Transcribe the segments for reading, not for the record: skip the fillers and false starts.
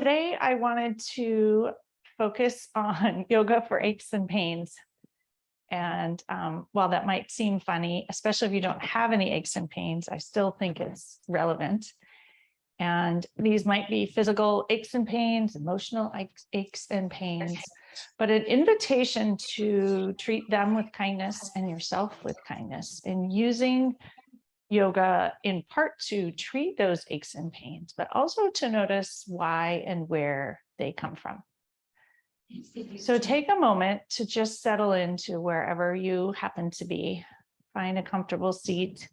Today, I wanted to focus on yoga for aches and pains. And while that might seem funny, especially if you don't have any aches and pains, I still think it's relevant. And these might be physical aches and pains, emotional aches and pains, but an invitation to treat them with kindness and yourself with kindness, and using yoga in part to treat those aches and pains, but also to notice why and where they come from. So take a moment to just settle into wherever you happen to be. Find a comfortable seat,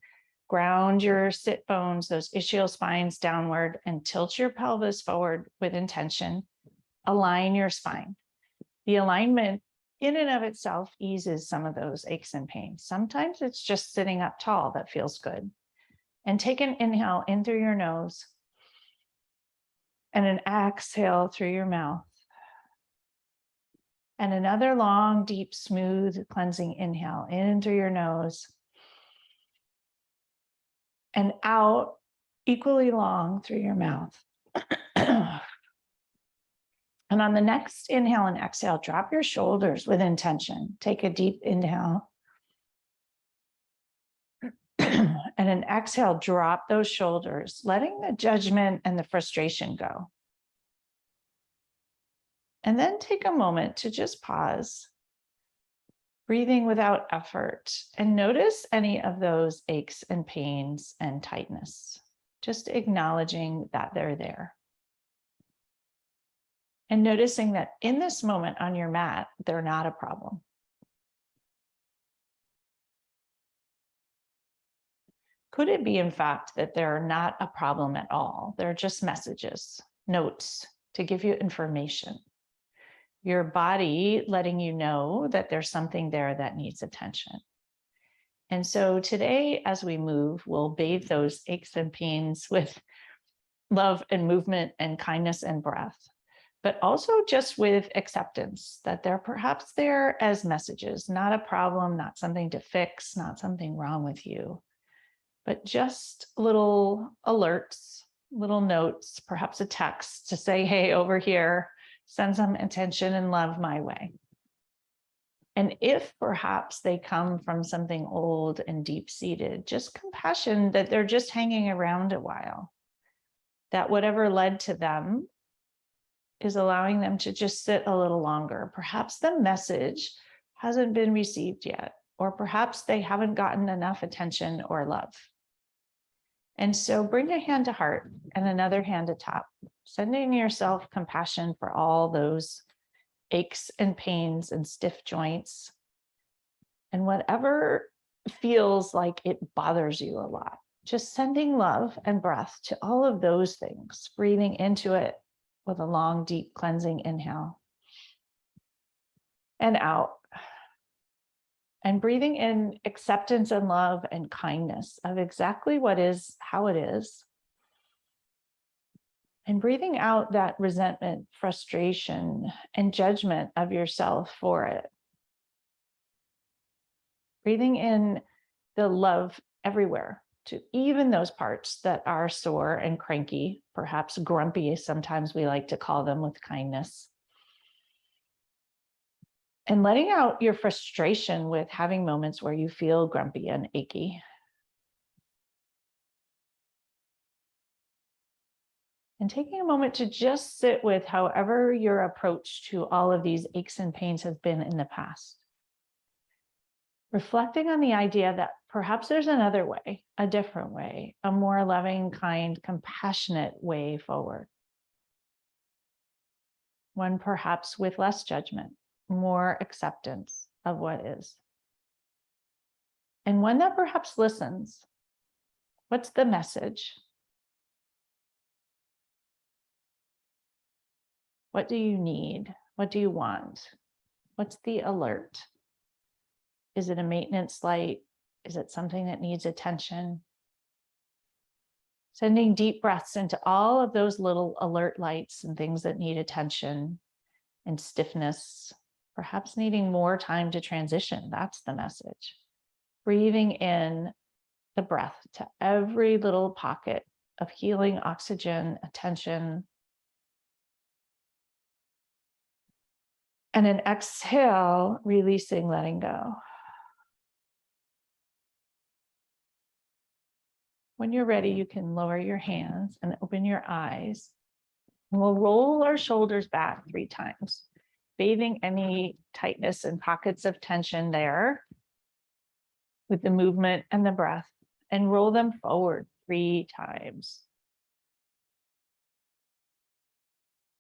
ground your sit bones, those ischial spines downward, and tilt your pelvis forward with intention. Align your spine. The alignment in and of itself eases some of those aches and pains. Sometimes it's just sitting up tall that feels good. And take an inhale in through your nose and an exhale through your mouth. And another long, deep, smooth, cleansing inhale in through your nose and out equally long through your mouth. And on the next inhale and exhale, drop your shoulders with intention. Take a deep inhale. And an exhale, drop those shoulders, letting the judgment and the frustration go. And then take a moment to just pause, breathing without effort, and notice any of those aches and pains and tightness, just acknowledging that they're there. And noticing that in this moment on your mat, they're not a problem. Could it be, in fact, that they're not a problem at all? They're just messages, notes to give you information. Your body letting you know that there's something there that needs attention. And so today, as we move, we'll bathe those aches and pains with love and movement and kindness and breath, but also just with acceptance that they're perhaps there as messages, not a problem, not something to fix, not something wrong with you, but just little alerts, little notes, perhaps a text to say, hey, over here, send some attention and love my way. And if perhaps they come from something old and deep-seated, just compassion that they're just hanging around a while, that whatever led to them is allowing them to just sit a little longer. Perhaps the message hasn't been received yet, or perhaps they haven't gotten enough attention or love. And so bring a hand to heart and another hand to top, sending yourself compassion for all those aches and pains and stiff joints and whatever feels like it bothers you a lot. Just sending love and breath to all of those things, breathing into it with a long, deep cleansing inhale and out. And breathing in acceptance and love and kindness of exactly what is, how it is. And breathing out that resentment, frustration, and judgment of yourself for it. Breathing in the love everywhere, to even those parts that are sore and cranky, perhaps grumpy, sometimes we like to call them, with kindness. And letting out your frustration with having moments where you feel grumpy and achy. And taking a moment to just sit with however your approach to all of these aches and pains has been in the past. Reflecting on the idea that perhaps there's another way, a different way, a more loving, kind, compassionate way forward. One perhaps with less judgment, more acceptance of what is. And one that perhaps listens. What's the message? What do you need? What do you want? What's the alert? Is it a maintenance light? Is it something that needs attention? Sending deep breaths into all of those little alert lights and things that need attention and stiffness, perhaps needing more time to transition. That's the message. Breathing in the breath to every little pocket of healing oxygen, attention, And an exhale, releasing, letting go. When you're ready, you can lower your hands and open your eyes. And we'll roll our shoulders back 3 times, bathing any tightness and pockets of tension there with the movement and the breath, and roll them forward 3 times.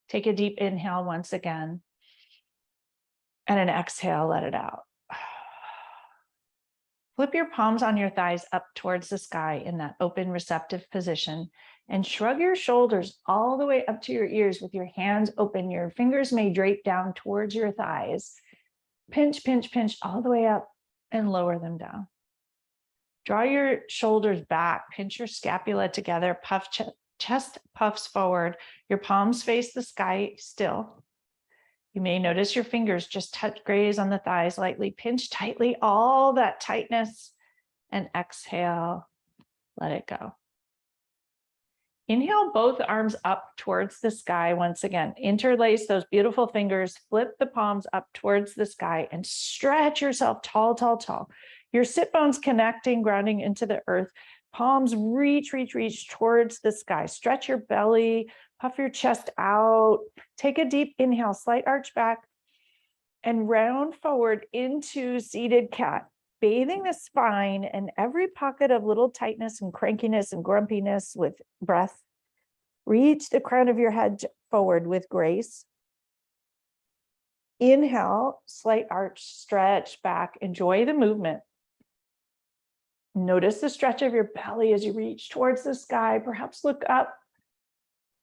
Take a deep inhale once again, and an exhale, let it out. Flip your palms on your thighs up towards the sky in that open, receptive position, and shrug your shoulders all the way up to your ears with your hands open. Your fingers may drape down towards your thighs. Pinch, pinch, pinch all the way up and lower them down. Draw your shoulders back, pinch your scapula together, puff chest puffs forward. Your palms face the sky still. You may notice your fingers just touch, graze on the thighs lightly, pinch tightly, all that tightness, and exhale, let it go. Inhale both arms up towards the sky once again. Interlace those beautiful fingers, flip the palms up towards the sky, and stretch yourself tall, tall, tall. Your sit bones connecting, grounding into the earth. Palms reach, reach, reach towards the sky. Stretch your belly, puff your chest out. Take a deep inhale, slight arch back, and round forward into seated cat, bathing the spine and every pocket of little tightness and crankiness and grumpiness with breath. Reach the crown of your head forward with grace. Inhale, slight arch, stretch back, enjoy the movement. Notice the stretch of your belly as you reach towards the sky, perhaps look up.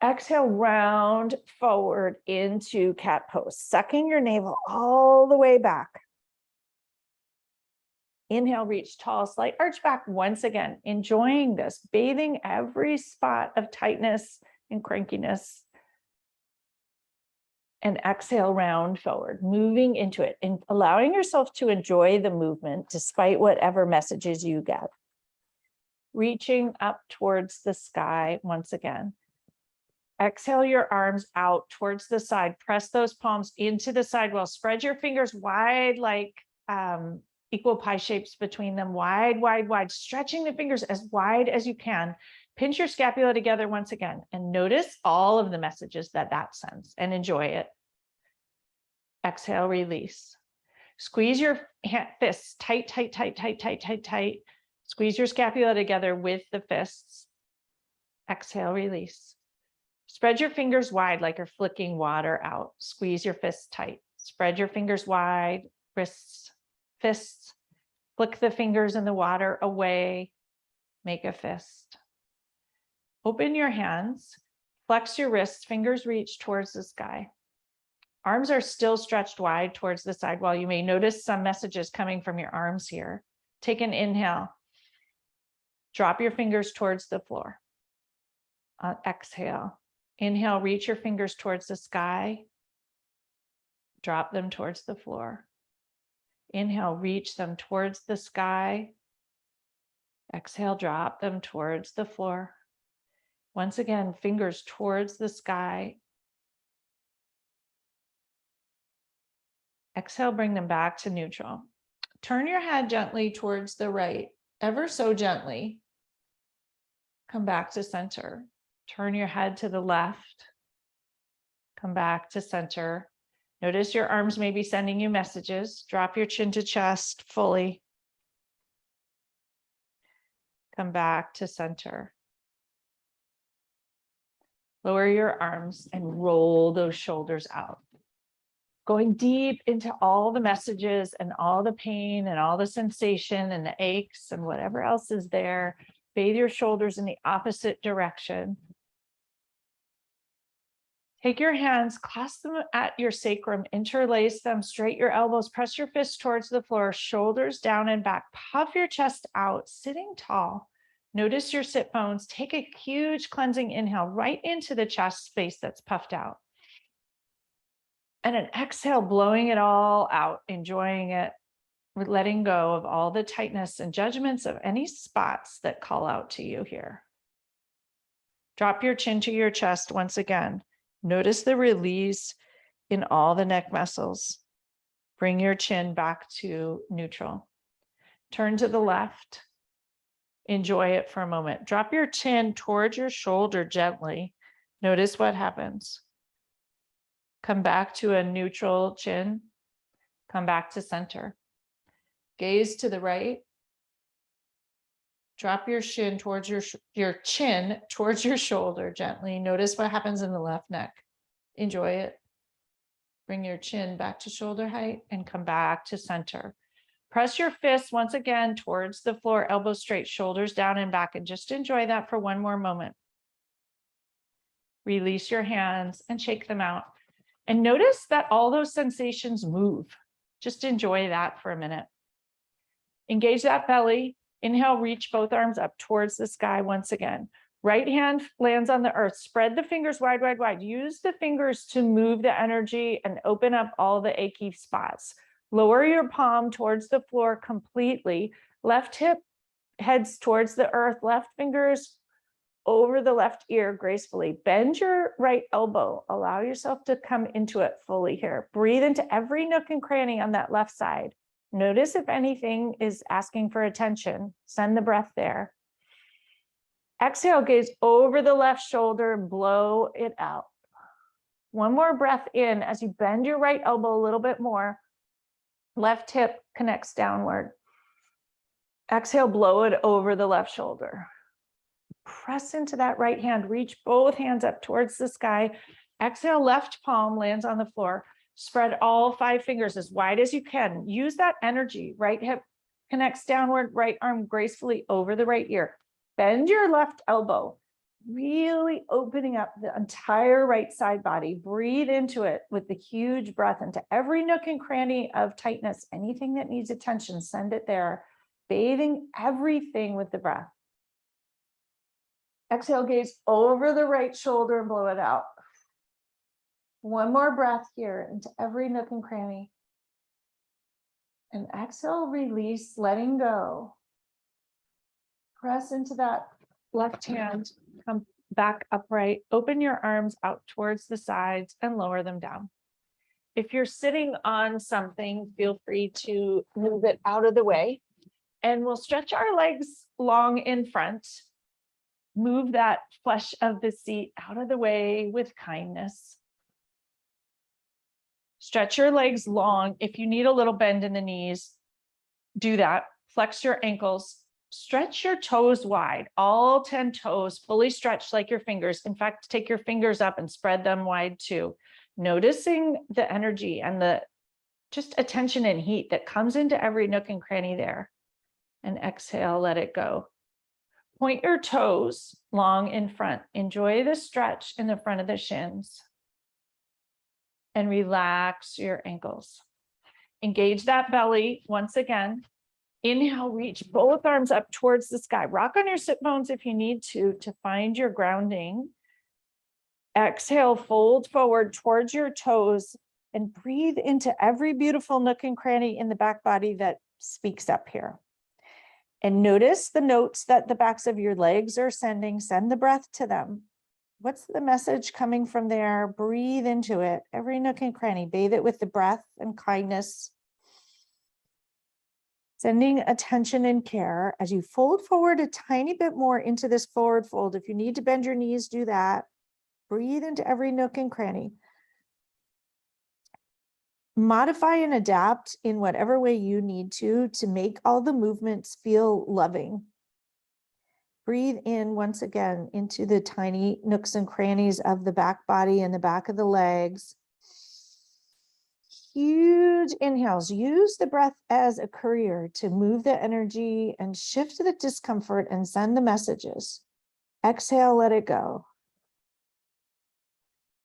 Exhale, round forward into cat pose, sucking your navel all the way back. Inhale, reach tall, slight arch back once again, enjoying this, bathing every spot of tightness and crankiness. And exhale, round forward, moving into it and allowing yourself to enjoy the movement despite whatever messages you get. Reaching up towards the sky once again. Exhale your arms out towards the side. Press those palms into the sidewall. Spread your fingers wide like equal pie shapes between them. Wide, wide, wide. Stretching the fingers as wide as you can. Pinch your scapula together once again. And notice all of the messages that sends and enjoy it. Exhale, release. Squeeze your fists tight, tight, tight, tight, tight, tight, tight. Squeeze your scapula together with the fists. Exhale, release. Spread your fingers wide like you're flicking water out. Squeeze your fists tight. Spread your fingers wide, wrists, fists. Flick the fingers in the water away. Make a fist. Open your hands. Flex your wrists. Fingers reach towards the sky. Arms are still stretched wide towards the side while you may notice some messages coming from your arms here. Take an inhale. Drop your fingers towards the floor. Exhale. Inhale, reach your fingers towards the sky. Drop them towards the floor. Inhale, reach them towards the sky. Exhale, drop them towards the floor. Once again, fingers towards the sky. Exhale, bring them back to neutral. Turn your head gently towards the right, ever so gently. Come back to center. Turn your head to the left. Come back to center. Notice your arms may be sending you messages. Drop your chin to chest fully. Come back to center. Lower your arms and roll those shoulders out. Going deep into all the messages and all the pain and all the sensation and the aches and whatever else is there. Bathe your shoulders in the opposite direction. Take your hands, clasp them at your sacrum, interlace them, straighten your elbows, press your fists towards the floor, shoulders down and back, puff your chest out, sitting tall. Notice your sit bones. Take a huge cleansing inhale right into the chest space that's puffed out. And an exhale, blowing it all out, enjoying it, letting go of all the tightness and judgments of any spots that call out to you here. Drop your chin to your chest once again. Notice the release in all the neck muscles. Bring your chin back to neutral. Turn to the left. Enjoy it for a moment. Drop your chin towards your shoulder gently. Notice what happens. Come back to a neutral chin. Come back to center. Gaze to the right. Drop your chin towards your chin towards your shoulder gently. Notice what happens in the left neck. Enjoy it. Bring your chin back to shoulder height and come back to center. Press your fists once again towards the floor, elbows straight, shoulders down and back, and just enjoy that for one more moment. Release your hands and shake them out. And notice that all those sensations move. Just enjoy that for a minute. Engage that belly. Inhale, reach both arms up towards the sky once again. Right hand lands on the earth. Spread the fingers wide, wide, wide. Use the fingers to move the energy and open up all the achy spots. Lower your palm towards the floor completely. Left hip heads towards the earth. Left fingers over the left ear gracefully. Bend your right elbow. Allow yourself to come into it fully here. Breathe into every nook and cranny on that left side. Notice if anything is asking for attention. Send the breath there. Exhale, gaze over the left shoulder and blow it out. One more breath in as you bend your right elbow a little bit more. Left hip connects downward. Exhale, blow it over the left shoulder. Press into that right hand. Reach both hands up towards the sky. Exhale, left palm lands on the floor. Spread all 5 fingers as wide as you can. Use that energy. Right hip connects downward, right arm gracefully over the right ear. Bend your left elbow, really opening up the entire right side body. Breathe into it with the huge breath into every nook and cranny of tightness. Anything that needs attention, send it there. Bathing everything with the breath. Exhale, gaze over the right shoulder and blow it out. One more breath here into every nook and cranny. And exhale, release, letting go. Press into that left hand, come back upright, open your arms out towards the sides and lower them down. If you're sitting on something, feel free to move it out of the way. And we'll stretch our legs long in front. Move that flesh of the seat out of the way with kindness. Stretch your legs long. If you need a little bend in the knees, do that. Flex your ankles. Stretch your toes wide, all 10 toes fully stretched like your fingers. In fact, take your fingers up and spread them wide too. Noticing the energy and the just attention and heat that comes into every nook and cranny there. And exhale, let it go. Point your toes long in front. Enjoy the stretch in the front of the shins. And relax your ankles. Engage that belly once again. Inhale, reach both arms up towards the sky. Rock on your sit bones if you need to find your grounding. Exhale, fold forward towards your toes and breathe into every beautiful nook and cranny in the back body that speaks up here. And notice the notes that the backs of your legs are sending. Send the breath to them. What's the message coming from there? Breathe into it. Every nook and cranny, bathe it with the breath and kindness. Sending attention and care as you fold forward a tiny bit more into this forward fold. If you need to bend your knees, do that. Breathe into every nook and cranny. Modify and adapt in whatever way you need to make all the movements feel loving. Breathe in once again into the tiny nooks and crannies of the back body and the back of the legs. Huge inhales. Use the breath as a courier to move the energy and shift the discomfort and send the messages. Exhale, let it go.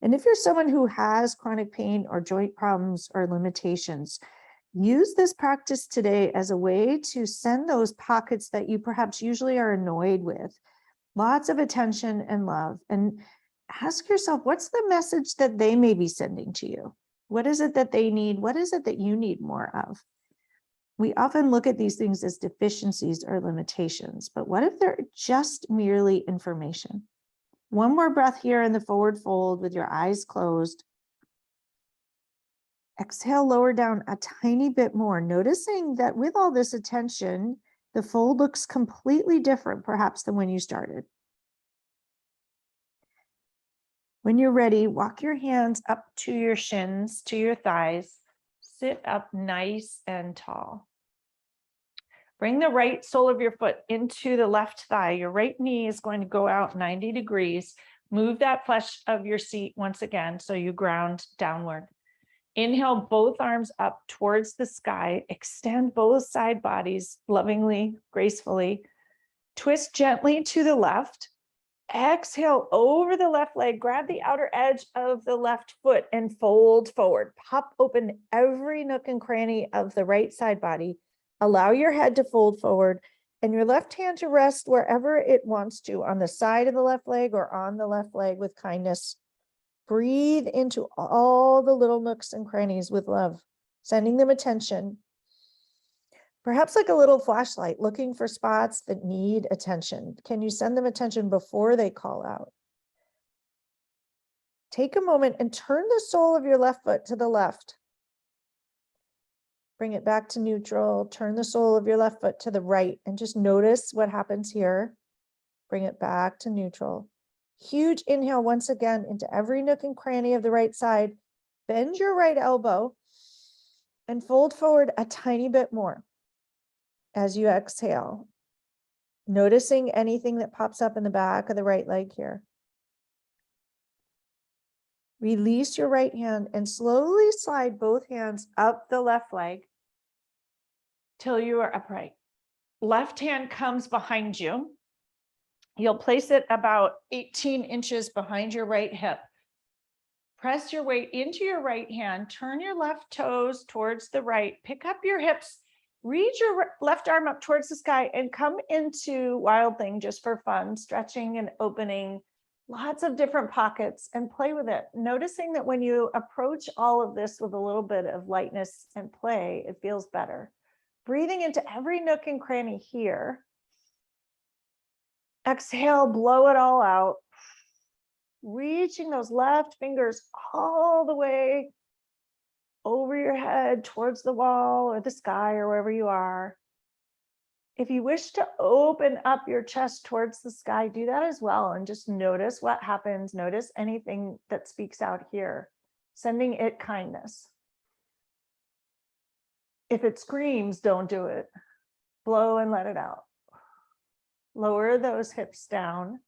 And if you're someone who has chronic pain or joint problems or limitations, use this practice today as a way to send those pockets that you perhaps usually are annoyed with lots of attention and love. And ask yourself, what's the message that they may be sending to you? What is it that they need? What is it that you need more of? We often look at these things as deficiencies or limitations, but what if they're just merely information? One more breath here in the forward fold with your eyes closed. Exhale, lower down a tiny bit more, noticing that with all this attention, the fold looks completely different, perhaps, than when you started. When you're ready, walk your hands up to your shins, to your thighs. Sit up nice and tall. Bring the right sole of your foot into the left thigh. Your right knee is going to go out 90 degrees. Move that flesh of your seat once again so you ground downward. Inhale, both arms up towards the sky. Extend both side bodies lovingly, gracefully. Twist gently to the left. Exhale over the left leg. Grab the outer edge of the left foot and fold forward. Pop open every nook and cranny of the right side body. Allow your head to fold forward and your left hand to rest wherever it wants to, on the side of the left leg or on the left leg, with kindness. Breathe into all the little nooks and crannies with love, sending them attention. Perhaps like a little flashlight, looking for spots that need attention. Can you send them attention before they call out? Take a moment and turn the sole of your left foot to the left. Bring it back to neutral. Turn the sole of your left foot to the right and just notice what happens here. Bring it back to neutral. Huge inhale once again into every nook and cranny of the right side. Bend your right elbow and fold forward a tiny bit more as you exhale, noticing anything that pops up in the back of the right leg here. Release your right hand and slowly slide both hands up the left leg till you are upright. Left hand comes behind you. You'll place it about 18 inches behind your right hip. Press your weight into your right hand, turn your left toes towards the right, pick up your hips, reach your left arm up towards the sky and come into Wild Thing just for fun, stretching and opening lots of different pockets, and play with it. Noticing that when you approach all of this with a little bit of lightness and play, it feels better. Breathing into every nook and cranny here. Exhale, blow it all out. Reaching those left fingers all the way over your head towards the wall or the sky or wherever you are. If you wish to open up your chest towards the sky, do that as well, and just notice what happens. Notice anything that speaks out here, sending it kindness. If it screams, don't do it. Blow and let it out. Lower those hips down.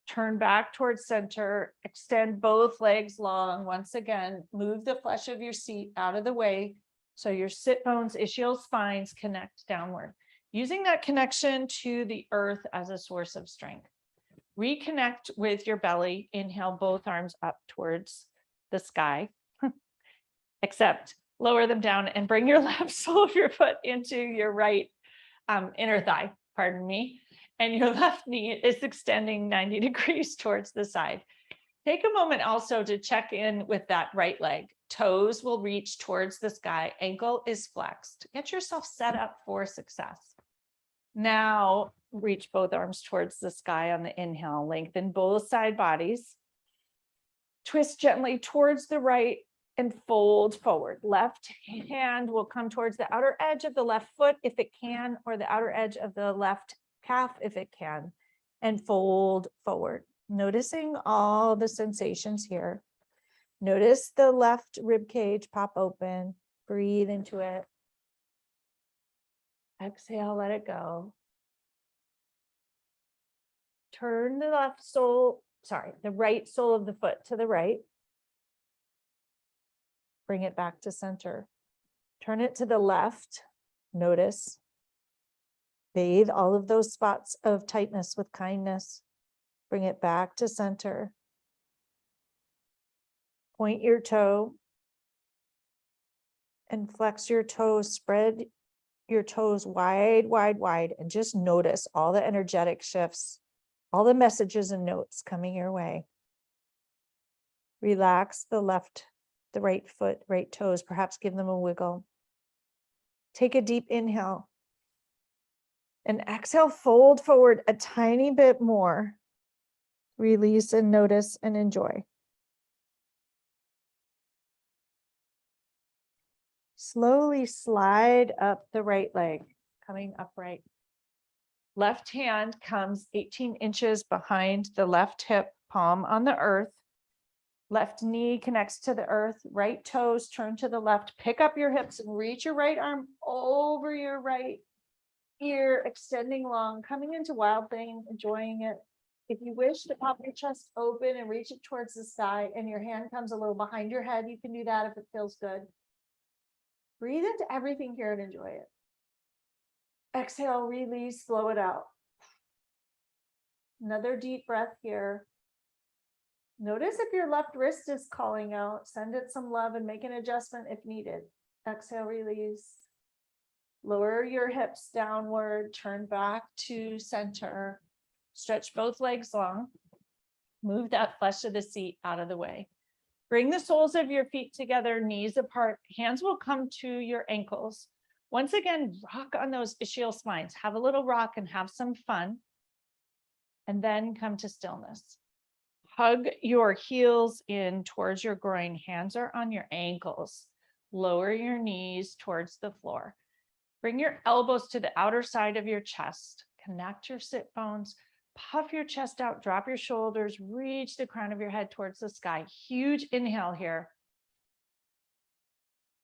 Turn back towards center. Extend both legs long. Once again, move the flesh of your seat out of the way so your sit bones, ischial spines connect downward. Using that connection to the earth as a source of strength. Reconnect with your belly. Inhale, both arms up towards the sky. Except lower them down and bring your left sole of your foot into your right inner thigh, pardon me, and your left knee is extending 90 degrees towards the side. Take a moment also to check in with that right leg. Toes will reach towards the sky, ankle is flexed. Get yourself set up for success. Now reach both arms towards the sky on the inhale, lengthen both side bodies. Twist gently towards the right and fold forward. Left hand will come towards the outer edge of the left foot if it can, or the outer edge of the left calf if it can, and fold forward. Noticing all the sensations here. Notice the left rib cage pop open. Breathe into it. Exhale, let it go. Turn the the right sole of the foot to the right. Bring it back to center. Turn it to the left. Notice. Bathe all of those spots of tightness with kindness. Bring it back to center. Point your toe and flex your toes. Spread your toes wide, wide, wide, and just notice all the energetic shifts, all the messages and notes coming your way. Relax the right foot, right toes, perhaps give them a wiggle. Take a deep inhale and exhale, fold forward a tiny bit more. Release and notice and enjoy. Slowly slide up the right leg, coming upright. Left hand comes 18 inches behind the left hip, palm on the earth. Left knee connects to the earth, right toes turn to the left. Pick up your hips and reach your right arm over your right ear, extending long, coming into wild thing, enjoying it. If you wish to pop your chest open and reach it towards the sky and your hand comes a little behind your head, you can do that if it feels good. Breathe into everything here and enjoy it. Exhale, release, slow it out. Another deep breath here. Notice if your left wrist is calling out, send it some love and make an adjustment if needed. Exhale, release. Lower your hips downward, turn back to center. Stretch both legs long. Move that flesh of the seat out of the way. Bring the soles of your feet together, knees apart. Hands will come to your ankles. Once again, rock on those ischial spines. Have a little rock and have some fun. And then come to stillness. Hug your heels in towards your groin. Hands are on your ankles. Lower your knees towards the floor. Bring your elbows to the outer side of your chest. Connect your sit bones. Puff your chest out. Drop your shoulders. Reach the crown of your head towards the sky. Huge inhale here.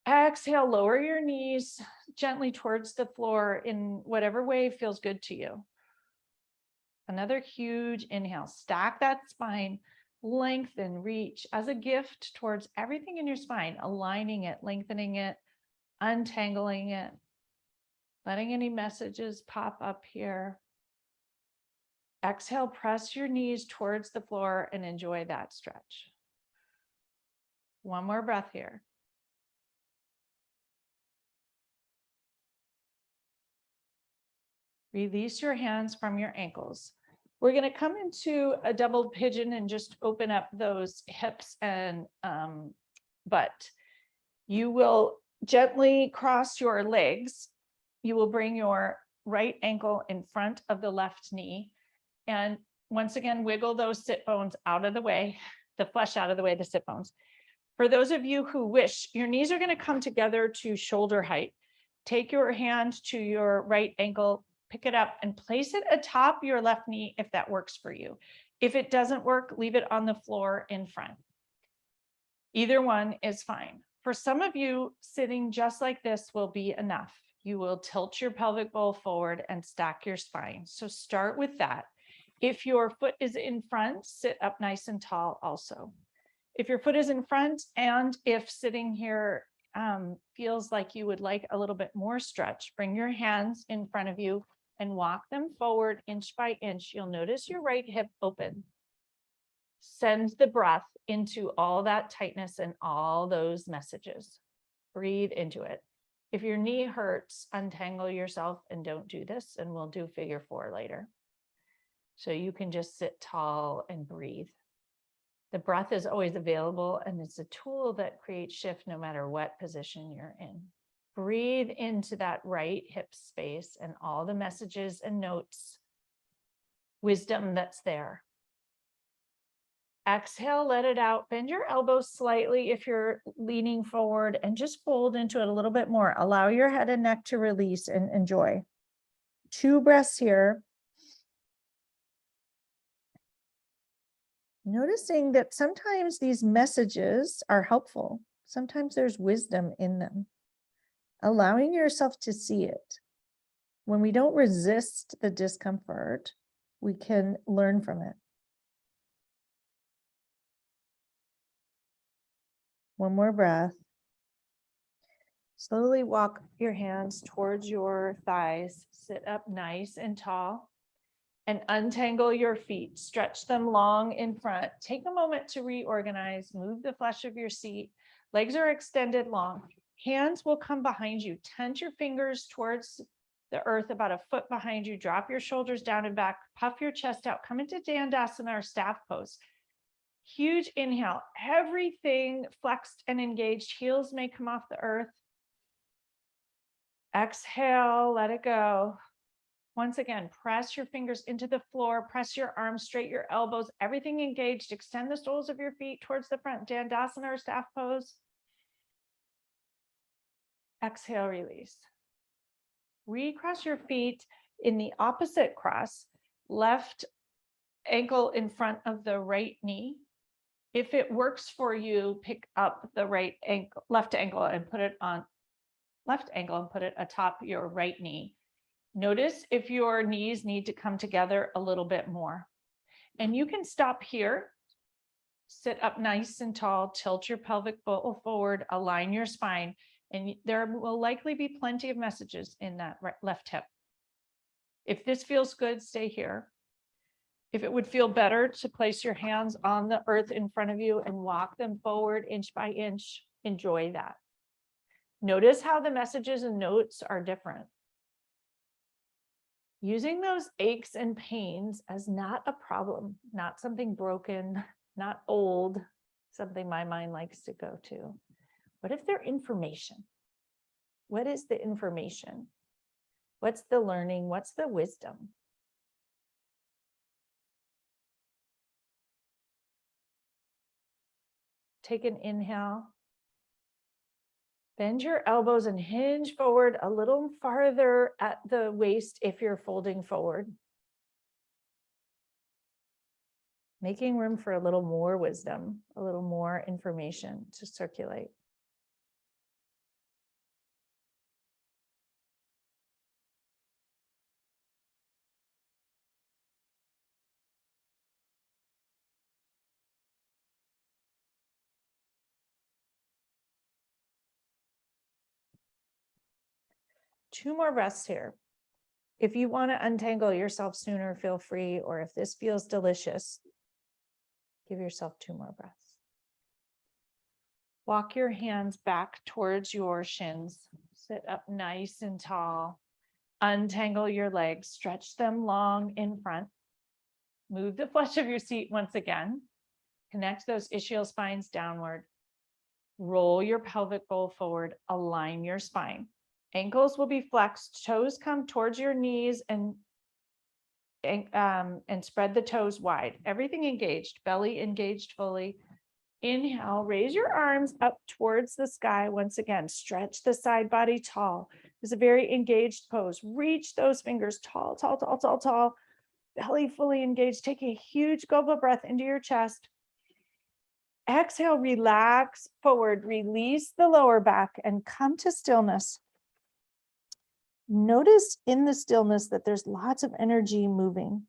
Exhale, lower your knees gently towards the floor in whatever way feels good to you. Another huge inhale. Stack that spine, lengthen, reach as a gift towards everything in your spine, aligning it, lengthening it, untangling it, letting any messages pop up here. Exhale, press your knees towards the floor and enjoy that stretch. One more breath here. Release your hands from your ankles. We're going to come into a double pigeon and just open up those hips and butt. You will gently cross your legs. You will bring your right ankle in front of the left knee. And once again, wiggle those sit bones out of the way, the flesh out of the way, the sit bones. For those of you who wish, your knees are going to come together to shoulder height. Take your hand to your right ankle, pick it up and place it atop your left knee if that works for you. If it doesn't work, leave it on the floor in front. Either one is fine. For some of you, sitting just like this will be enough. You will tilt your pelvic bowl forward and stack your spine. So start with that. If your foot is in front, sit up nice and tall also. If your foot is in front and if sitting here feels like you would like a little bit more stretch, bring your hands in front of you and walk them forward inch by inch. You'll notice your right hip open. Send the breath into all that tightness and all those messages. Breathe into it. If your knee hurts, untangle yourself and don't do this, and we'll do figure 4 later. So you can just sit tall and breathe. The breath is always available, and it's a tool that creates shift no matter what position you're in. Breathe into that right hip space and all the messages and notes, wisdom that's there. Exhale, let it out. Bend your elbows slightly if you're leaning forward and just fold into it a little bit more. Allow your head and neck to release and enjoy. 2 breaths here. Noticing that sometimes these messages are helpful. Sometimes there's wisdom in them. Allowing yourself to see it. When we don't resist the discomfort, we can learn from it. One more breath. Slowly walk your hands towards your thighs. Sit up nice and tall and untangle your feet. Stretch them long in front. Take a moment to reorganize. Move the flesh of your seat. Legs are extended long. Hands will come behind you. Tent your fingers towards the earth about a foot behind you. Drop your shoulders down and back. Puff your chest out. Come into Dandasana or staff pose. Huge inhale. Everything flexed and engaged. Heels may come off the earth. Exhale, let it go. Once again, press your fingers into the floor. Press your arms straight, your elbows, everything engaged. Extend the soles of your feet towards the front. Dandasana or staff pose. Exhale, release. Recross your feet in the opposite cross, left ankle in front of the right knee. If it works for you, pick up the left ankle and put it on left ankle and put it atop your right knee. Notice if your knees need to come together a little bit more. And you can stop here, sit up nice and tall, tilt your pelvic bowl forward, align your spine, and there will likely be plenty of messages in that left hip. If this feels good, stay here. If it would feel better to place your hands on the earth in front of you and walk them forward inch by inch, enjoy that. Notice how the messages and notes are different. Using those aches and pains as not a problem, not something broken, not old, something my mind likes to go to. What if they're information? What is the information? What's the learning? What's the wisdom? Take an inhale. Bend your elbows and hinge forward a little farther at the waist if you're folding forward. Making room for a little more wisdom, a little more information to circulate. Two more breaths here. If you want to untangle yourself sooner, feel free, or if this feels delicious, give yourself two more breaths. Walk your hands back towards your shins. Sit up nice and tall. Untangle your legs, stretch them long in front. Move the flesh of your seat once again. Connect those ischial spines downward. Roll your pelvic bowl forward, align your spine. Ankles will be flexed, toes come towards your knees and spread the toes wide. Everything engaged, belly engaged fully. Inhale, raise your arms up towards the sky once again. Stretch the side body tall. It's a very engaged pose. Reach those fingers tall, tall, tall, tall, tall. Belly fully engaged. Take a huge gulp of breath into your chest. Exhale, relax forward, release the lower back and come to stillness. Notice in the stillness that there's lots of energy moving.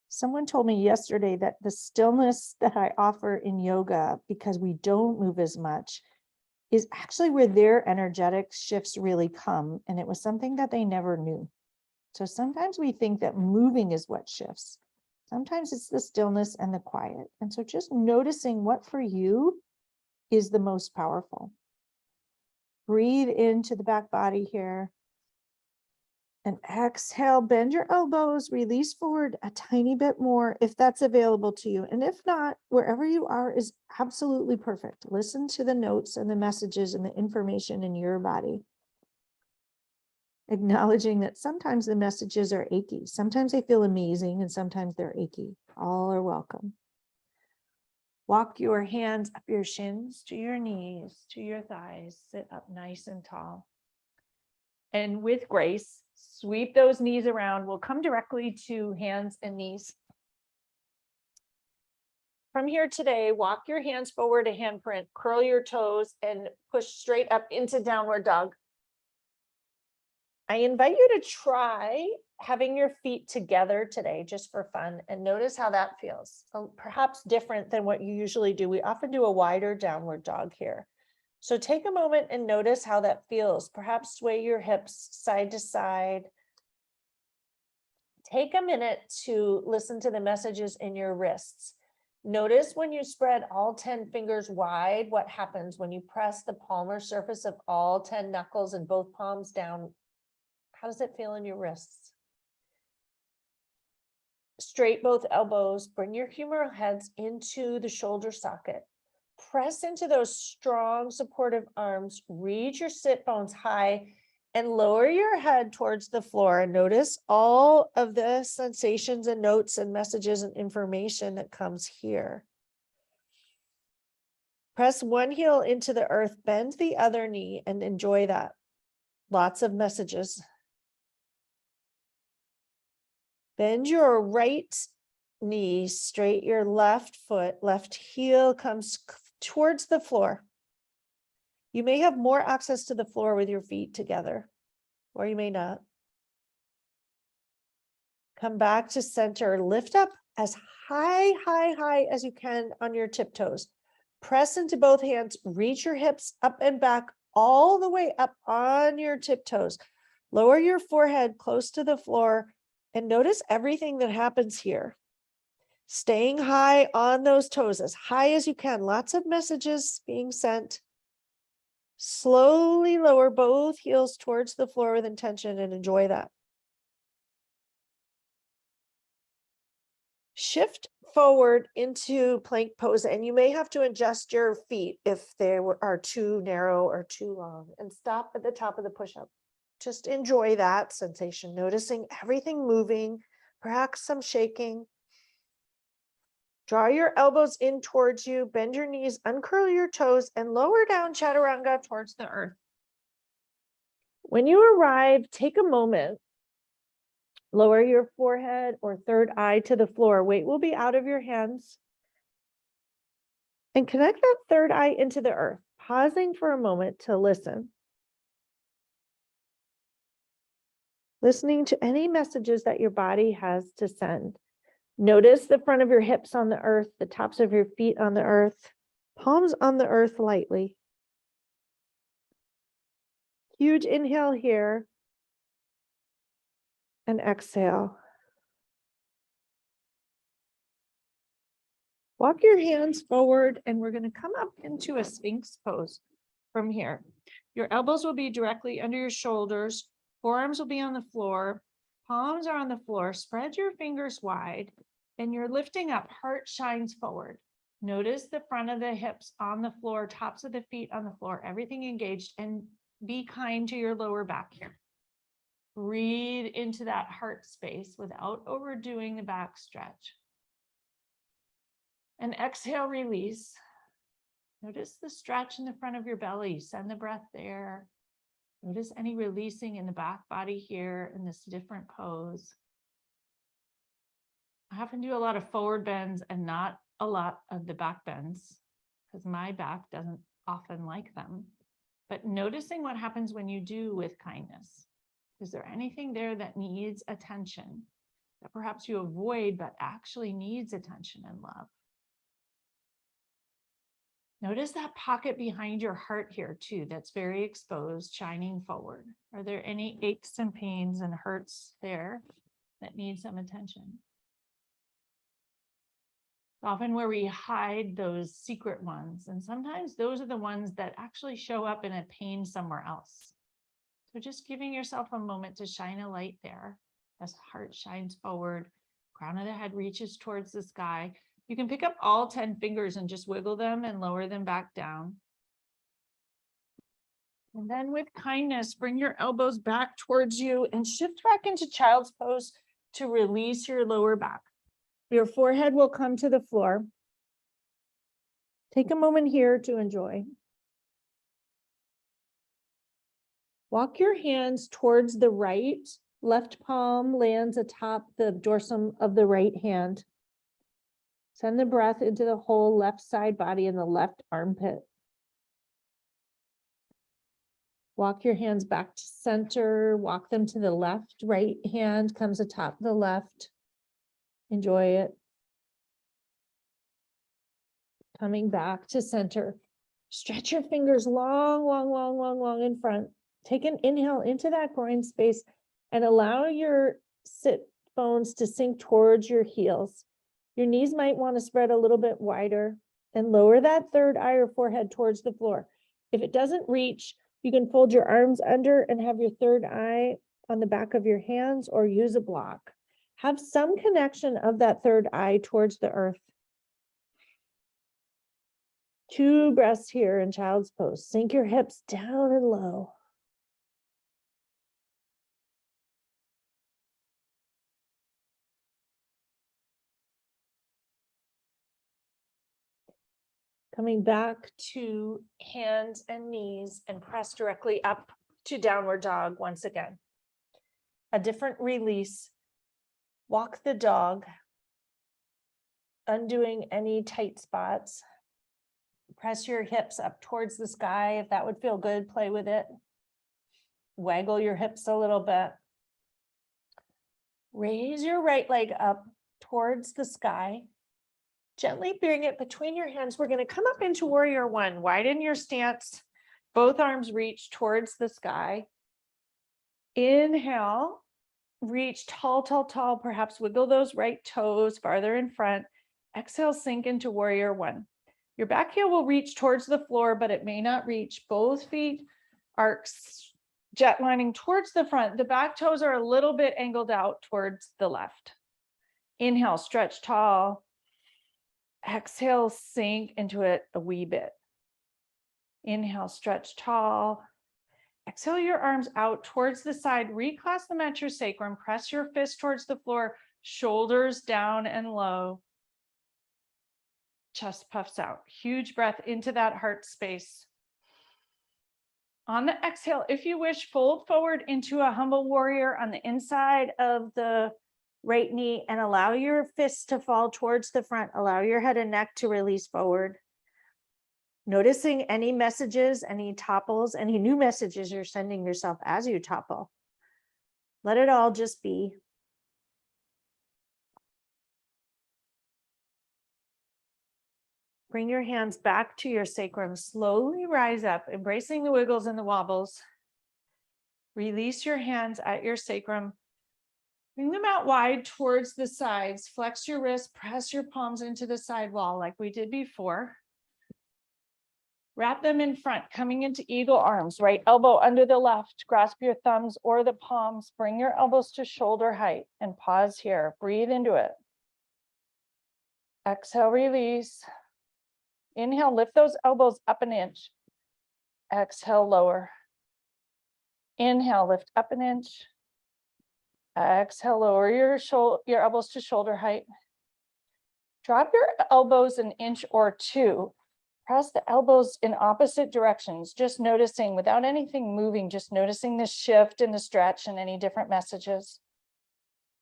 Someone told me yesterday that the stillness that I offer in yoga, because we don't move as much, is actually where their energetic shifts really come. And it was something that they never knew. So sometimes we think that moving is what shifts. Sometimes it's the stillness and the quiet. And so just noticing what for you is the most powerful. Breathe into the back body here. And exhale, bend your elbows, release forward a tiny bit more if that's available to you. And if not, wherever you are is absolutely perfect. Listen to the notes and the messages and the information in your body. Acknowledging that sometimes the messages are achy. Sometimes they feel amazing and sometimes they're achy. All are welcome. Walk your hands up your shins to your knees, to your thighs. Sit up nice and tall. And with grace, sweep those knees around. We'll come directly to hands and knees. From here today, walk your hands forward a handprint, curl your toes, and push straight up into downward dog. I invite you to try having your feet together today just for fun and notice how that feels. Perhaps different than what you usually do. We often do a wider downward dog here. So take a moment and notice how that feels. Perhaps sway your hips side to side. Take a minute to listen to the messages in your wrists. Notice when you spread all 10 fingers wide, what happens when you press the palmar surface of all 10 knuckles and both palms down. How does it feel in your wrists? Straight both elbows, bring your humeral heads into the shoulder socket. Press into those strong supportive arms, reach your sit bones high and lower your head towards the floor. And notice all of the sensations and notes and messages and information that comes here. Press one heel into the earth, bend the other knee, and enjoy that. Lots of messages. Bend your right knee straight, your left foot, left heel comes towards the floor. You may have more access to the floor with your feet together, or you may not. Come back to center, lift up as high as you can on your tiptoes. Press into both hands, reach your hips up and back all the way up on your tiptoes. Lower your forehead close to the floor and notice everything that happens here. Staying high on those toes, as high as you can. Lots of messages being sent. Slowly lower both heels towards the floor with intention and enjoy that. Shift forward into plank pose, and you may have to adjust your feet if they are too narrow or too long, and stop at the top of the push-up. Just enjoy that sensation, noticing everything moving, perhaps some shaking. Draw your elbows in towards you, bend your knees, uncurl your toes, and lower down chaturanga towards the earth. When you arrive, take a moment. Lower your forehead or third eye to the floor. Weight will be out of your hands. And connect that third eye into the earth, pausing for a moment to listen. Listening to any messages that your body has to send. Notice the front of your hips on the earth, the tops of your feet on the earth, palms on the earth lightly. Huge inhale here. And exhale. Walk your hands forward, and we're going to come up into a Sphinx pose from here. Your elbows will be directly under your shoulders. Forearms will be on the floor. Palms are on the floor. Spread your fingers wide, and you're lifting up. Heart shines forward. Notice the front of the hips on the floor, tops of the feet on the floor, everything engaged, and be kind to your lower back here. Breathe into that heart space without overdoing the back stretch. And exhale, release. Notice the stretch in the front of your belly. Send the breath there. Notice any releasing in the back body here in this different pose. I often do a lot of forward bends and not a lot of the back bends because my back doesn't often like them. But noticing what happens when you do with kindness. Is there anything there that needs attention that perhaps you avoid but actually needs attention and love? Notice that pocket behind your heart here too, that's very exposed, shining forward. Are there any aches and pains and hurts there that need some attention? Often where we hide those secret ones, and sometimes those are the ones that actually show up in a pain somewhere else. So just giving yourself a moment to shine a light there as the heart shines forward, crown of the head reaches towards the sky. You can pick up all 10 fingers and just wiggle them and lower them back down. And then with kindness, bring your elbows back towards you and shift back into child's pose to release your lower back. Your forehead will come to the floor. Take a moment here to enjoy. Walk your hands towards the right. Left palm lands atop the dorsum of the right hand. Send the breath into the whole left side body and the left armpit. Walk your hands back to center. Walk them to the left. Right hand comes atop the left. Enjoy it. Coming back to center. Stretch your fingers long in front. Take an inhale into that groin space and allow your sit bones to sink towards your heels. Your knees might want to spread a little bit wider and lower that third eye or forehead towards the floor. If it doesn't reach, you can fold your arms under and have your third eye on the back of your hands or use a block. Have some connection of that third eye towards the earth. 2 breaths here in child's pose. Sink your hips down and low. Coming back to hands and knees and press directly up to downward dog once again. A different release. Walk the dog, undoing any tight spots. Press your hips up towards the sky. If that would feel good, play with it. Waggle your hips a little bit. Raise your right leg up towards the sky. Gently bring it between your hands. We're going to come up into warrior one. Widen your stance. Both arms reach towards the sky. Inhale. Reach tall, tall, tall. Perhaps wiggle those right toes farther in front. Exhale, sink into warrior one. Your back heel will reach towards the floor, but it may not reach. Both feet are jet lining towards the front. The back toes are a little bit angled out towards the left. Inhale, stretch tall. Exhale, sink into it a wee bit. Inhale, stretch tall. Exhale your arms out towards the side. Reclasp them at your sacrum. Press your fist towards the floor. Shoulders down and low. Chest puffs out. Huge breath into that heart space. On the exhale, if you wish, fold forward into a humble warrior on the inside of the right knee and allow your fists to fall towards the front. Allow your head and neck to release forward. Noticing any messages, any topples, any new messages you're sending yourself as you topple. Let it all just be. Bring your hands back to your sacrum. Slowly rise up, embracing the wiggles and the wobbles. Release your hands at your sacrum. Bring them out wide towards the sides. Flex your wrists, press your palms into the side wall like we did before. Wrap them in front, coming into eagle arms. Right elbow under the left. Grasp your thumbs or the palms. Bring your elbows to shoulder height and pause here. Breathe into it. Exhale, release. Inhale, lift those elbows up an inch. Exhale, lower. Inhale, lift up an inch. Exhale, lower your elbows to shoulder height. Drop your elbows an inch or two. Press the elbows in opposite directions, just noticing without anything moving, just noticing the shift and the stretch and any different messages.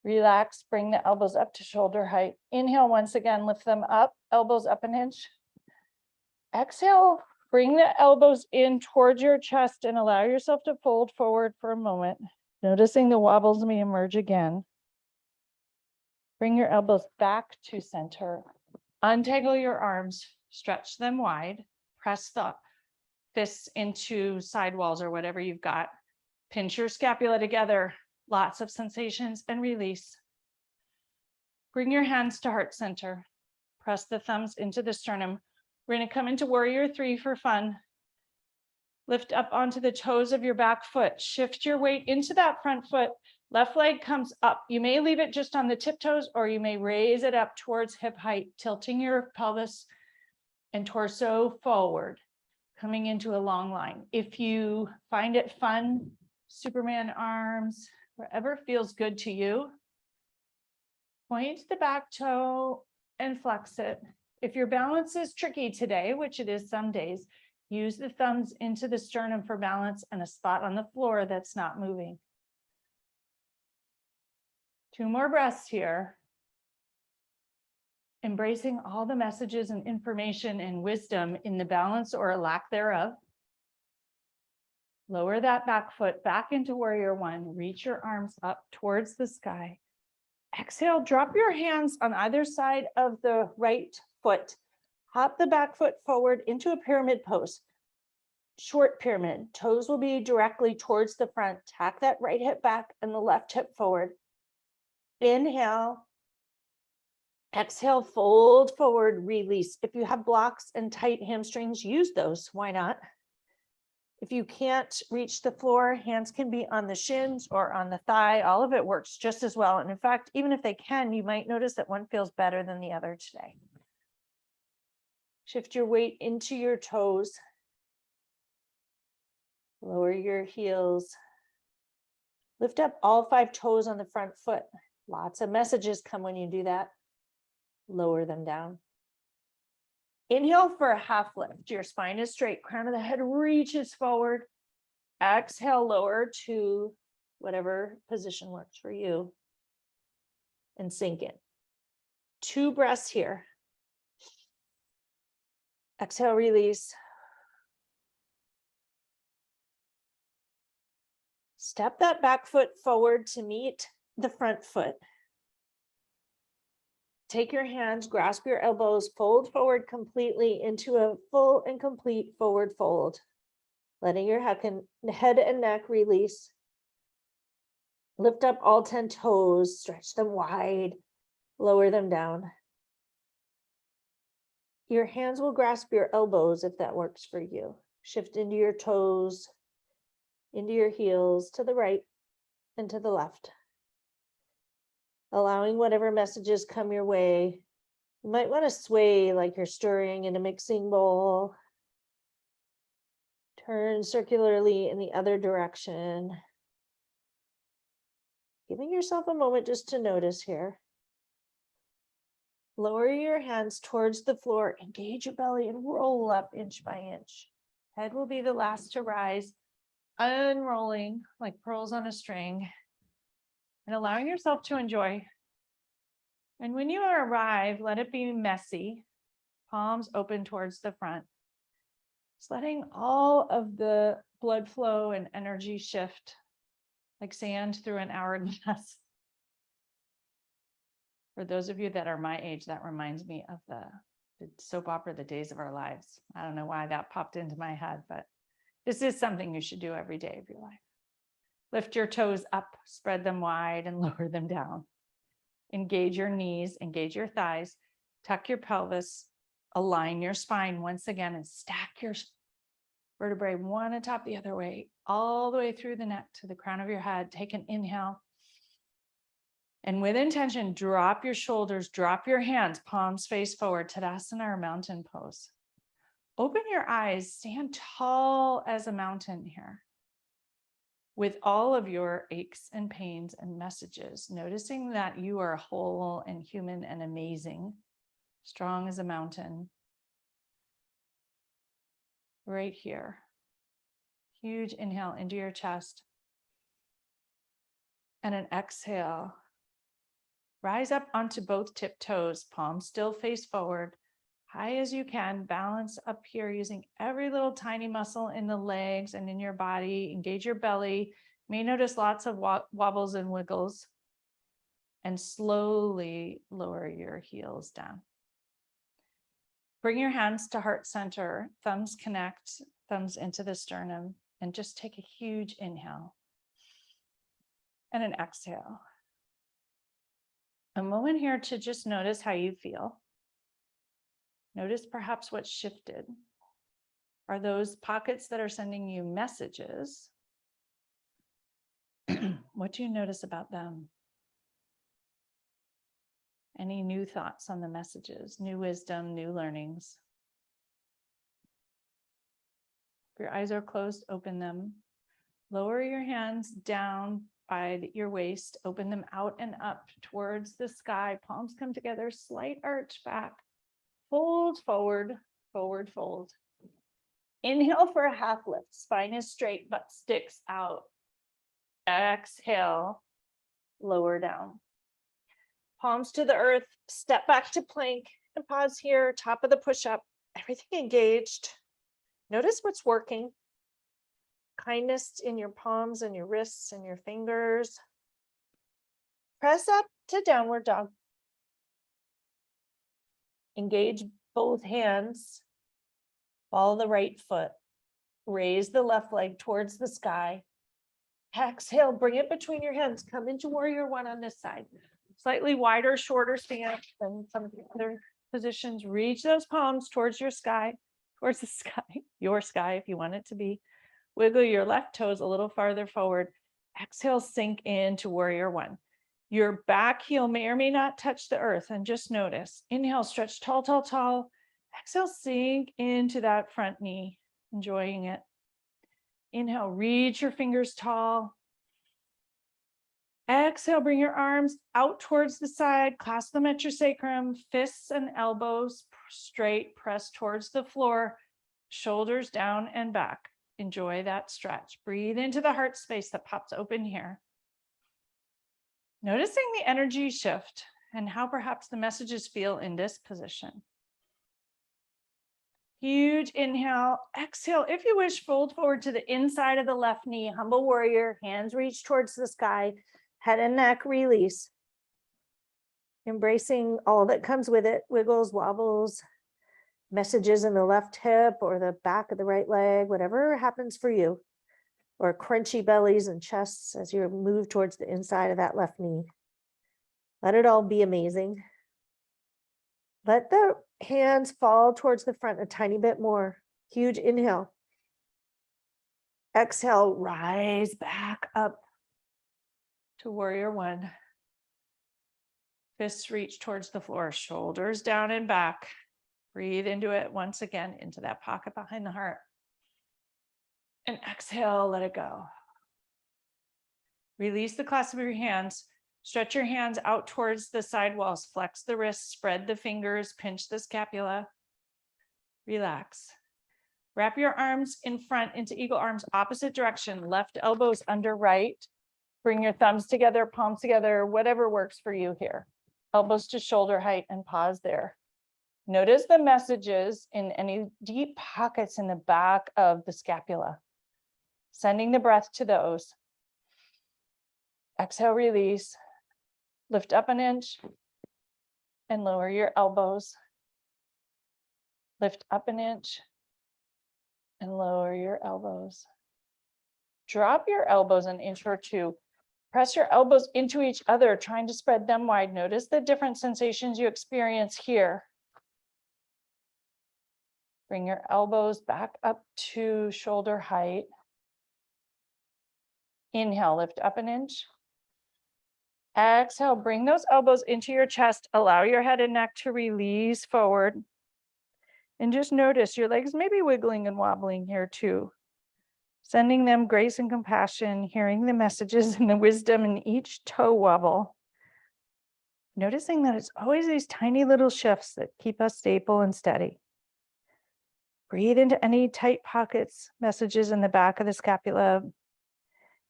Relax, bring the elbows up to shoulder height. Inhale, once again, lift them up, elbows up an inch. Exhale, bring the elbows in towards your chest and allow yourself to fold forward for a moment. Noticing the wobbles may emerge again. Bring your elbows back to center. Untangle your arms, stretch them wide. Press the fists into sidewalls or whatever you've got. Pinch your scapula together. Lots of sensations and release. Bring your hands to heart center. Press the thumbs into the sternum. We're going to come into warrior three for fun. Lift up onto the toes of your back foot. Shift your weight into that front foot. Left leg comes up. You may leave it just on the tiptoes, or you may raise it up towards hip height, tilting your pelvis and torso forward, coming into a long line. If you find it fun, Superman arms, wherever feels good to you, point the back toe and flex it. If your balance is tricky today, which it is some days, use the thumbs into the sternum for balance and a spot on the floor that's not moving. 2 more breaths here. Embracing all the messages and information and wisdom in the balance or a lack thereof. Lower that back foot back into warrior one. Reach your arms up towards the sky. Exhale, drop your hands on either side of the right foot. Hop the back foot forward into a pyramid pose. Short pyramid. Toes will be directly towards the front. Tack that right hip back and the left hip forward. Inhale. Exhale, fold forward, release. If you have blocks and tight hamstrings, use those. Why not? If you can't reach the floor, hands can be on the shins or on the thigh. All of it works just as well. And in fact, even if they can, you might notice that one feels better than the other today. Shift your weight into your toes. Lower your heels. Lift up all 5 toes on the front foot. Lots of messages come when you do that. Lower them down. Inhale for a half lift. Your spine is straight, crown of the head reaches forward. Exhale, lower to whatever position works for you. And sink in. 2 breaths here. Exhale, release. Step that back foot forward to meet the front foot. Take your hands, grasp your elbows, fold forward completely into a full and complete forward fold. Letting your head and neck release. Lift up all 10 toes, stretch them wide, lower them down. Your hands will grasp your elbows if that works for you. Shift into your toes, into your heels, to the right and to the left. Allowing whatever messages come your way. You might want to sway like you're stirring in a mixing bowl. Turn circularly in the other direction. Giving yourself a moment just to notice here. Lower your hands towards the floor, engage your belly and roll up inch by inch. Head will be the last to rise, unrolling like pearls on a string and allowing yourself to enjoy. And when you arrive, let it be messy, palms open towards the front. Just letting all of the blood flow and energy shift like sand through an hourglass. For those of you that are my age, that reminds me of the soap opera, The Days of Our Lives. I don't know why that popped into my head, but this is something you should do every day of your life. Lift your toes up, spread them wide and lower them down. Engage your knees, engage your thighs, tuck your pelvis, align your spine once again and stack your vertebrae one atop the other way, all the way through the neck to the crown of your head. Take an inhale. And with intention, drop your shoulders, drop your hands, palms face forward, Tadasana or mountain pose. Open your eyes, stand tall as a mountain here. With all of your aches and pains and messages, noticing that you are whole and human and amazing, strong as a mountain. Right here. Huge inhale into your chest. And an exhale. Rise up onto both tip toes, palms still face forward, high as you can. Balance up here using every little tiny muscle in the legs and in your body. Engage your belly. You may notice lots of wobbles and wiggles. And slowly lower your heels down. Bring your hands to heart center, thumbs connect, thumbs into the sternum, and just take a huge inhale and an exhale. A moment here to just notice how you feel. Notice perhaps what's shifted. Are those pockets that are sending you messages? What do you notice about them? Any new thoughts on the messages, new wisdom, new learnings? If your eyes are closed, open them. Lower your hands down by your waist, open them out and up towards the sky. Palms come together, slight arch back. Fold forward, forward fold. Inhale for a half lift. Spine is straight, butt sticks out. Exhale, lower down. Palms to the earth, step back to plank and pause here, top of the push-up. Everything engaged. Notice what's working. Kindness in your palms and your wrists and your fingers. Press up to downward dog. Engage both hands. Follow the right foot. Raise the left leg towards the sky. Exhale, bring it between your hands. Come into warrior one on this side. Slightly wider, shorter stance than some of the other positions. Reach those palms towards your sky, towards the sky, your sky if you want it to be. Wiggle your left toes a little farther forward. Exhale, sink into warrior one. Your back heel may or may not touch the earth, and just notice. Inhale, stretch tall, tall, tall. Exhale, sink into that front knee, enjoying it. Inhale, reach your fingers tall. Exhale, bring your arms out towards the side, clasp them at your sacrum, fists and elbows, straight, press towards the floor, shoulders down and back. Enjoy that stretch. Breathe into the heart space that pops open here. Noticing the energy shift and how perhaps the messages feel in this position. Huge inhale, exhale. If you wish, fold forward to the inside of the left knee, humble warrior, hands reach towards the sky, head and neck release. Embracing all that comes with it, wiggles, wobbles, messages in the left hip or the back of the right leg, whatever happens for you, or crunchy bellies and chests as you move towards the inside of that left knee. Let it all be amazing. Let the hands fall towards the front a tiny bit more. Huge inhale. Exhale, rise back up to warrior one. Fists reach towards the floor, shoulders down and back. Breathe into it once again, into that pocket behind the heart. And exhale, let it go. Release the clasp of your hands. Stretch your hands out towards the side walls. Flex the wrists, spread the fingers, pinch the scapula. Relax. Wrap your arms in front into eagle arms, opposite direction. Left elbows under right. Bring your thumbs together, palms together, whatever works for you here. Elbows to shoulder height and pause there. Notice the messages in any deep pockets in the back of the scapula. Sending the breath to those. Exhale, release. Lift up an inch and lower your elbows. Lift up an inch and lower your elbows. Drop your elbows an inch or two. Press your elbows into each other, trying to spread them wide. Notice the different sensations you experience here. Bring your elbows back up to shoulder height. Inhale, lift up an inch. Exhale, bring those elbows into your chest. Allow your head and neck to release forward. And just notice your legs may be wiggling and wobbling here too. Sending them grace and compassion, hearing the messages and the wisdom in each toe wobble. Noticing that it's always these tiny little shifts that keep us stable and steady. Breathe into any tight pockets, messages in the back of the scapula.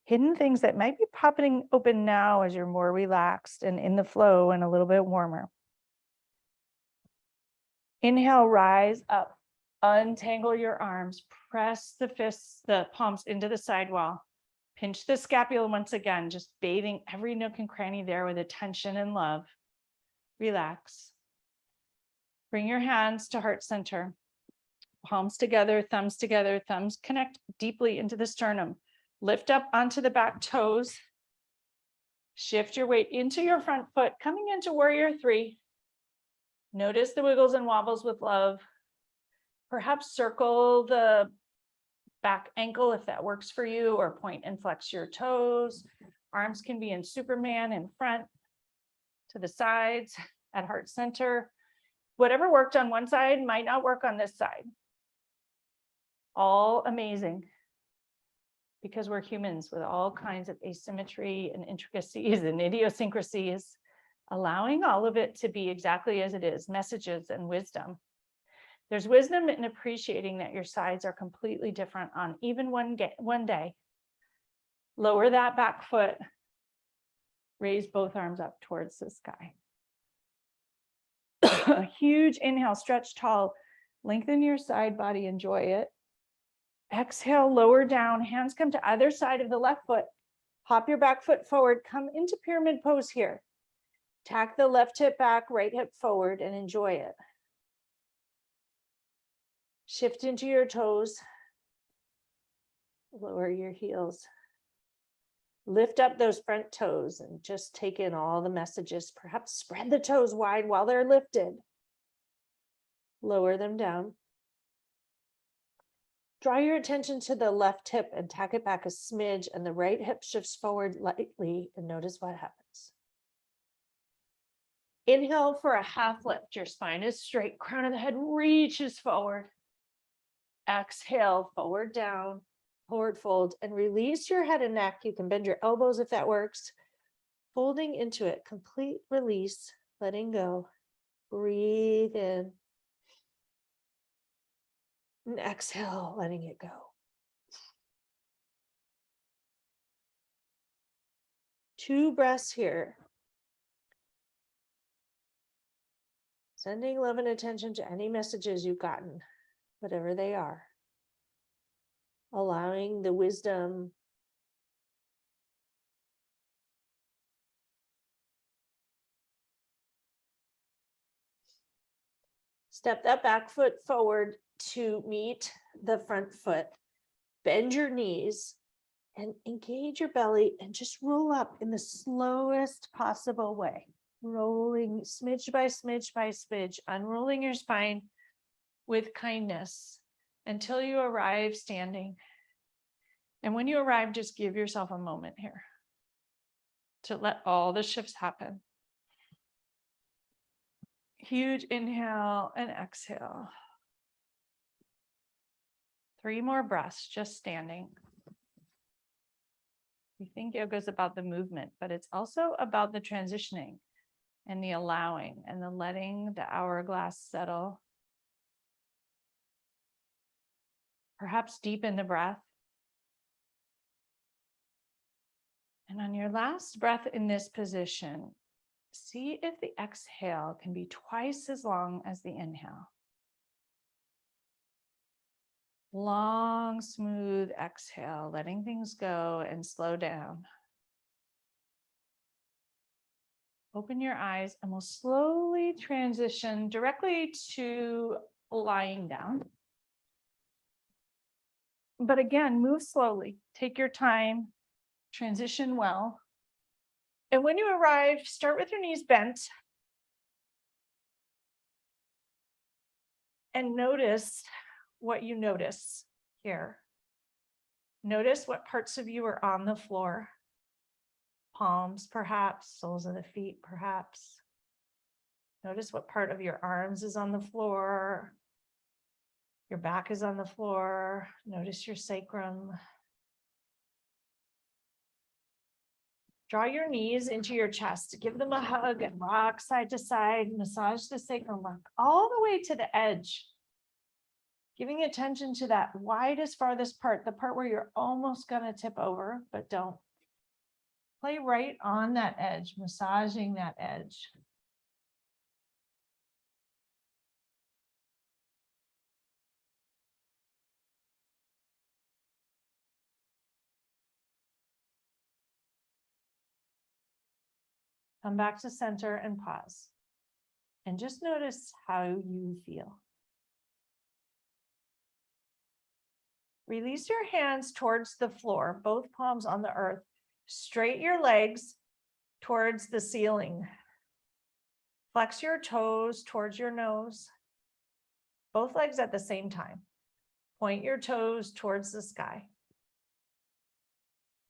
Hidden things that might be popping open now as you're more relaxed and in the flow and a little bit warmer. Inhale, rise up. Untangle your arms. Press the fists, the palms into the sidewall. Pinch the scapula once again, just bathing every nook and cranny there with attention and love. Relax. Bring your hands to heart center. Palms together, thumbs connect deeply into the sternum. Lift up onto the back toes. Shift your weight into your front foot, coming into warrior three. Notice the wiggles and wobbles with love. Perhaps circle the back ankle if that works for you, or point and flex your toes. Arms can be in Superman in front, to the sides, at heart center. Whatever worked on one side might not work on this side. All amazing. Because we're humans with all kinds of asymmetry and intricacies and idiosyncrasies, allowing all of it to be exactly as it is, messages and wisdom. There's wisdom in appreciating that your sides are completely different on even one day. Lower that back foot, raise both arms up towards the sky. A huge inhale, stretch tall, lengthen your side body, enjoy it. Exhale, lower down, hands come to either side of the left foot. Hop your back foot forward, come into pyramid pose here. Tack the left hip back, right hip forward, and enjoy it. Shift into your toes. Lower your heels. Lift up those front toes and just take in all the messages. Perhaps spread the toes wide while they're lifted. Lower them down. Draw your attention to the left hip and tack it back a smidge, and the right hip shifts forward lightly, and notice what happens. Inhale for a half lift. Your spine is straight, crown of the head reaches forward. Exhale, forward down, forward fold, and release your head and neck. You can bend your elbows if that works. Folding into it, complete release, letting go. Breathe in. And exhale, letting it go. 2 breaths here. Sending love and attention to any messages you've gotten, whatever they are. Allowing the wisdom step that back foot forward to meet the front foot. Bend your knees and engage your belly and just roll up in the slowest possible way. Rolling smidge by smidge by smidge, unrolling your spine with kindness until you arrive standing. And when you arrive, just give yourself a moment here to let all the shifts happen. Huge inhale and exhale. 3 more breaths, just standing. We think yoga is about the movement, but it's also about the transitioning and the allowing and the letting the hourglass settle. Perhaps deepen the breath. And on your last breath in this position, see if the exhale can be twice as long as the inhale. Long, smooth exhale, letting things go and slow down. Open your eyes and we'll slowly transition directly to lying down. But again, move slowly, take your time, transition well. And when you arrive, start with your knees bent. And notice what you notice here. Notice what parts of you are on the floor. Palms, perhaps, soles of the feet, perhaps. Notice what part of your arms is on the floor. Your back is on the floor. Notice your sacrum. Draw your knees into your chest. Give them a hug and rock side to side. Massage the sacrum, rock all the way to the edge. Giving attention to that widest, farthest part, the part where you're almost going to tip over, but don't. Play right on that edge, massaging that edge. Come back to center and pause. And just notice how you feel. Release your hands towards the floor, both palms on the earth. Straighten your legs towards the ceiling. Flex your toes towards your nose. Both legs at the same time. Point your toes towards the sky.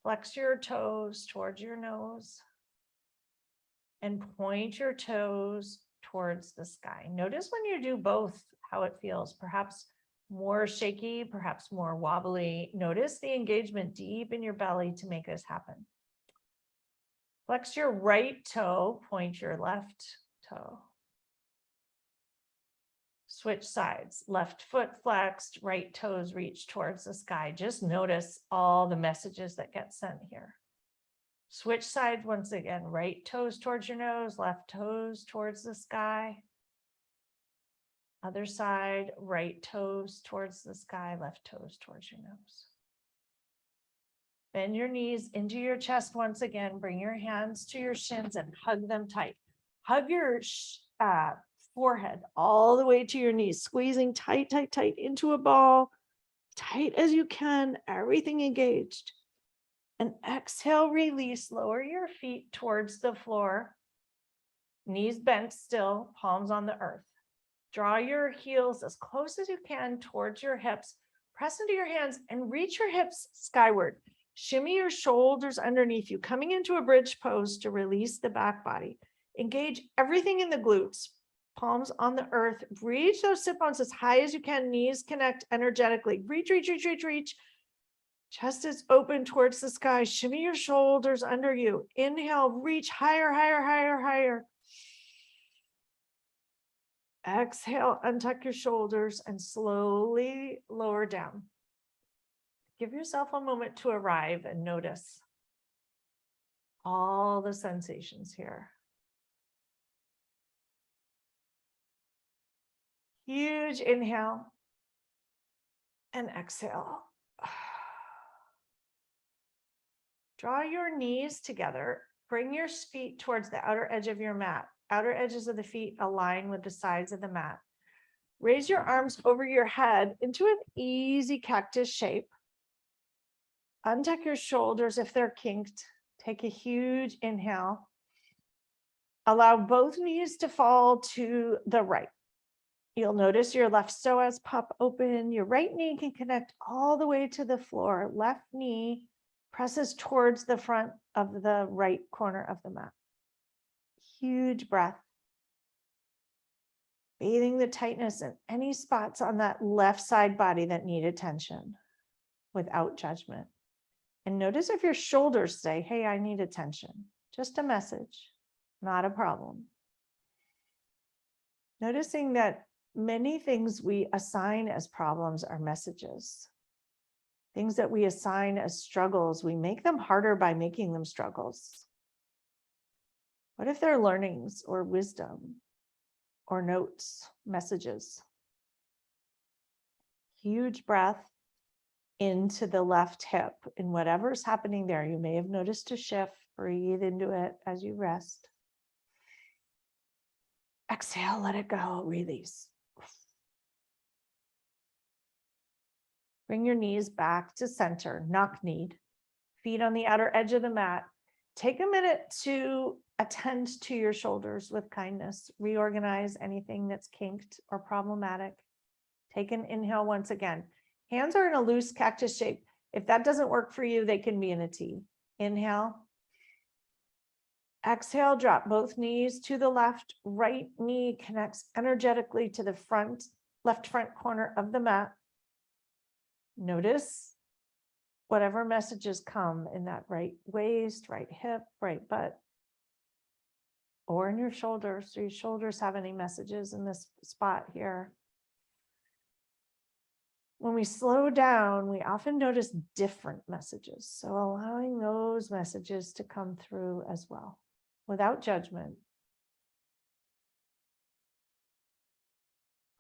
Flex your toes towards your nose. And point your toes towards the sky. Notice when you do both, how it feels. Perhaps more shaky, perhaps more wobbly. Notice the engagement deep in your belly to make this happen. Flex your right toe, point your left toe. Switch sides, left foot flexed, right toes reach towards the sky. Just notice all the messages that get sent here. Switch sides once again, right toes towards your nose, left toes towards the sky. Other side, right toes towards the sky, left toes towards your nose. Bend your knees into your chest once again. Bring your hands to your shins and hug them tight. Hug your forehead all the way to your knees, squeezing tight, tight, tight into a ball, tight as you can, everything engaged. And exhale, release, lower your feet towards the floor. Knees bent still, palms on the earth. Draw your heels as close as you can towards your hips. Press into your hands and reach your hips skyward. Shimmy your shoulders underneath you, coming into a bridge pose to release the back body. Engage everything in the glutes. Palms on the earth. Reach those sit bones as high as you can. Knees connect energetically. Reach, reach, reach, reach, reach. Chest is open towards the sky. Shimmy your shoulders under you. Inhale, reach higher, higher, higher, higher. Exhale, untuck your shoulders and slowly lower down. Give yourself a moment to arrive and notice all the sensations here. Huge inhale and exhale. Draw your knees together. Bring your feet towards the outer edge of your mat. Outer edges of the feet align with the sides of the mat. Raise your arms over your head into an easy cactus shape. Untuck your shoulders if they're kinked. Take a huge inhale. Allow both knees to fall to the right. You'll notice your left psoas pop open. Your right knee can connect all the way to the floor. Left knee presses towards the front of the right corner of the mat. Huge breath. Bathing the tightness in any spots on that left side body that need attention without judgment. And notice if your shoulders say, hey, I need attention. Just a message, not a problem. Noticing that many things we assign as problems are messages. Things that we assign as struggles, we make them harder by making them struggles. What if they're learnings or wisdom or notes, messages? Huge breath into the left hip, and whatever's happening there, you may have noticed a shift. Breathe into it as you rest. Exhale, let it go, release. Bring your knees back to center, knock-kneed, feet on the outer edge of the mat. Take a minute to attend to your shoulders with kindness. Reorganize anything that's kinked or problematic. Take an inhale once again. Hands are in a loose cactus shape. If that doesn't work for you, they can be in a T. Inhale. Exhale, drop both knees to the left. Right knee connects energetically to the left front corner of the mat. Notice whatever messages come in that right waist, right hip, right butt, or in your shoulders. Do your shoulders have any messages in this spot here? When we slow down, we often notice different messages. So allowing those messages to come through as well, without judgment.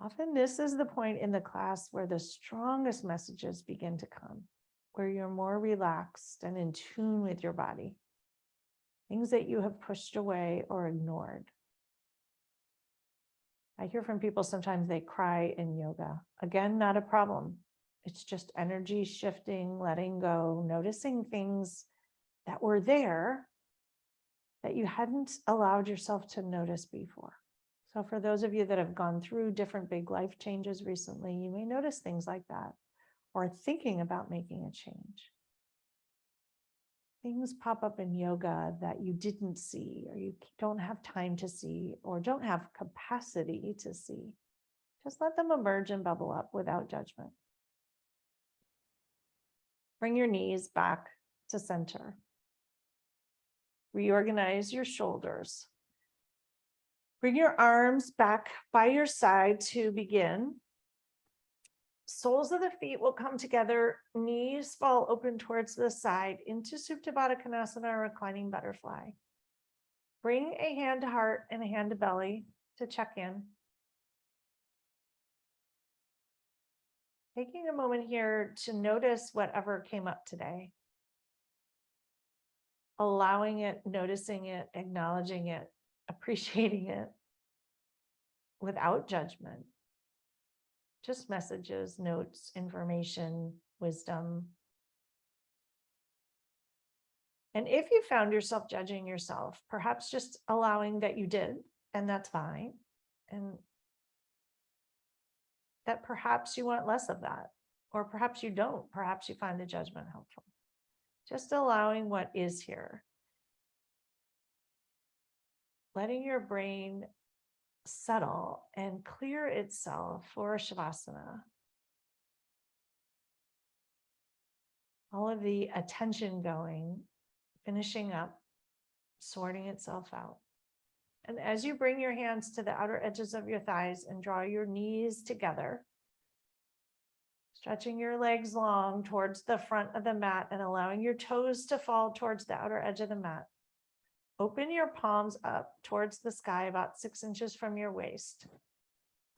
Often this is the point in the class where the strongest messages begin to come, where you're more relaxed and in tune with your body. Things that you have pushed away or ignored. I hear from people sometimes they cry in yoga. Again, not a problem. It's just energy shifting, letting go, noticing things that were there that you hadn't allowed yourself to notice before. So for those of you that have gone through different big life changes recently, you may notice things like that, or thinking about making a change. Things pop up in yoga that you didn't see, or you don't have time to see, or don't have capacity to see. Just let them emerge and bubble up without judgment. Bring your knees back to center. Reorganize your shoulders. Bring your arms back by your side to begin. Soles of the feet will come together, knees fall open towards the side into Supta Baddha Konasana, reclining butterfly. Bring a hand to heart and a hand to belly to check in. Taking a moment here to notice whatever came up today. Allowing it, noticing it, acknowledging it, appreciating it without judgment. Just messages, notes, information, wisdom. And if you found yourself judging yourself, perhaps just allowing that you did, and that's fine. And that perhaps you want less of that, or perhaps you don't. Perhaps you find the judgment helpful. Just allowing what is here. Letting your brain settle and clear itself for Shavasana. All of the attention going, finishing up, sorting itself out. And as you bring your hands to the outer edges of your thighs and draw your knees together, stretching your legs long towards the front of the mat and allowing your toes to fall towards the outer edge of the mat. Open your palms up towards the sky about 6 inches from your waist,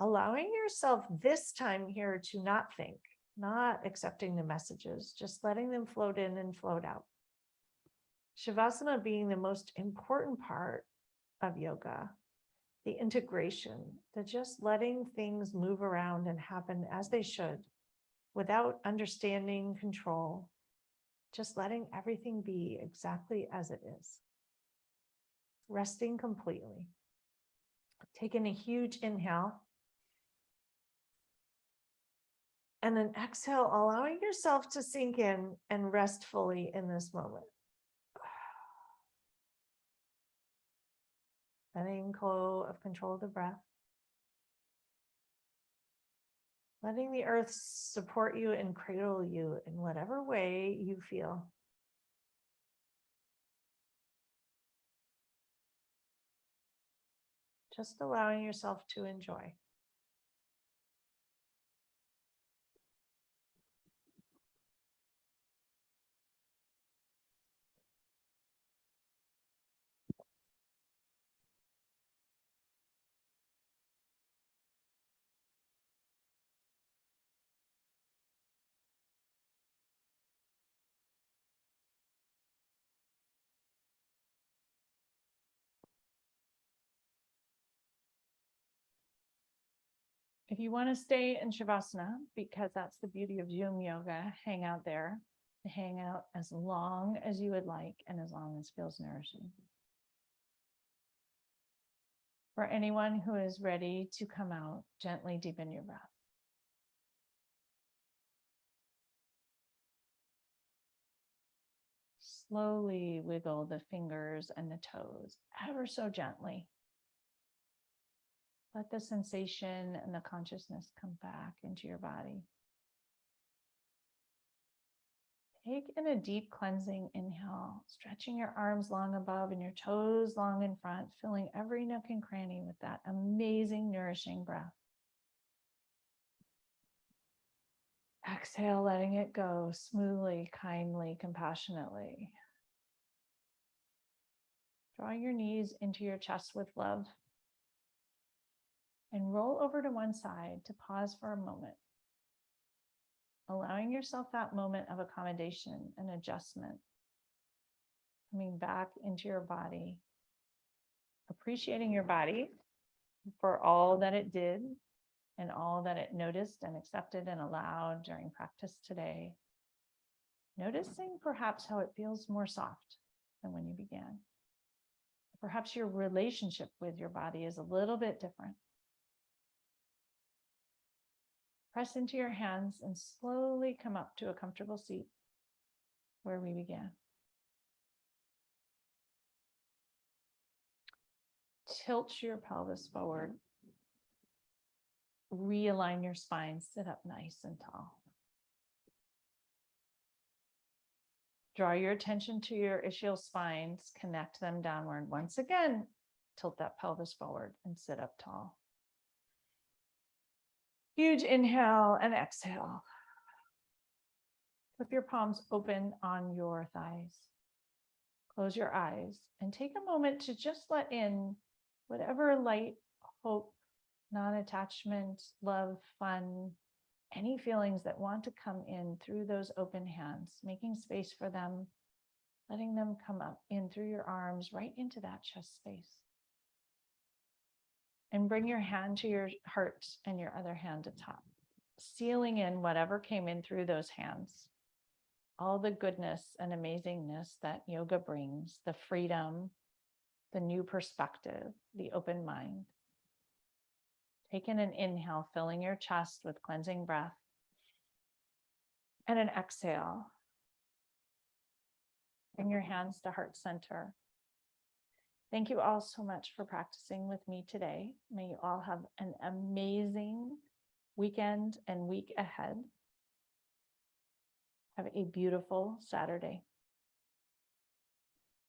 allowing yourself this time here to not think, not accepting the messages, just letting them float in and float out. Shavasana being the most important part of yoga, the integration, the just letting things move around and happen as they should without understanding control, just letting everything be exactly as it is. Resting completely. Taking a huge inhale. And then exhale, allowing yourself to sink in and rest fully in this moment. Letting go of control of the breath. Letting the earth support you and cradle you in whatever way you feel. Just allowing yourself to enjoy. If you want to stay in Shavasana, because that's the beauty of Zoom yoga, hang out there, hang out as long as you would like and as long as feels nourishing. For anyone who is ready to come out, gently deepen your breath. Slowly wiggle the fingers and the toes, ever so gently. Let the sensation and the consciousness come back into your body. Take in a deep cleansing inhale, stretching your arms long above and your toes long in front, filling every nook and cranny with that amazing, nourishing breath. Exhale, letting it go smoothly, kindly, compassionately. Drawing your knees into your chest with love. And roll over to one side to pause for a moment. Allowing yourself that moment of accommodation and adjustment. Coming back into your body. Appreciating your body for all that it did and all that it noticed and accepted and allowed during practice today. Noticing perhaps how it feels more soft than when you began. Perhaps your relationship with your body is a little bit different. Press into your hands and slowly come up to a comfortable seat where we began. Tilt your pelvis forward. Realign your spine, sit up nice and tall. Draw your attention to your ischial spines, connect them downward. Once again, tilt that pelvis forward and sit up tall. Huge inhale and exhale. Flip your palms open on your thighs. Close your eyes and take a moment to just let in whatever light, hope, non-attachment, love, fun, any feelings that want to come in through those open hands, making space for them, letting them come up in through your arms, right into that chest space. And bring your hand to your heart and your other hand atop, sealing in whatever came in through those hands. All the goodness and amazingness that yoga brings, the freedom, the new perspective, the open mind. Take in an inhale, filling your chest with cleansing breath. And an exhale. Bring your hands to heart center. Thank you all so much for practicing with me today. May you all have an amazing weekend and week ahead. Have a beautiful Saturday.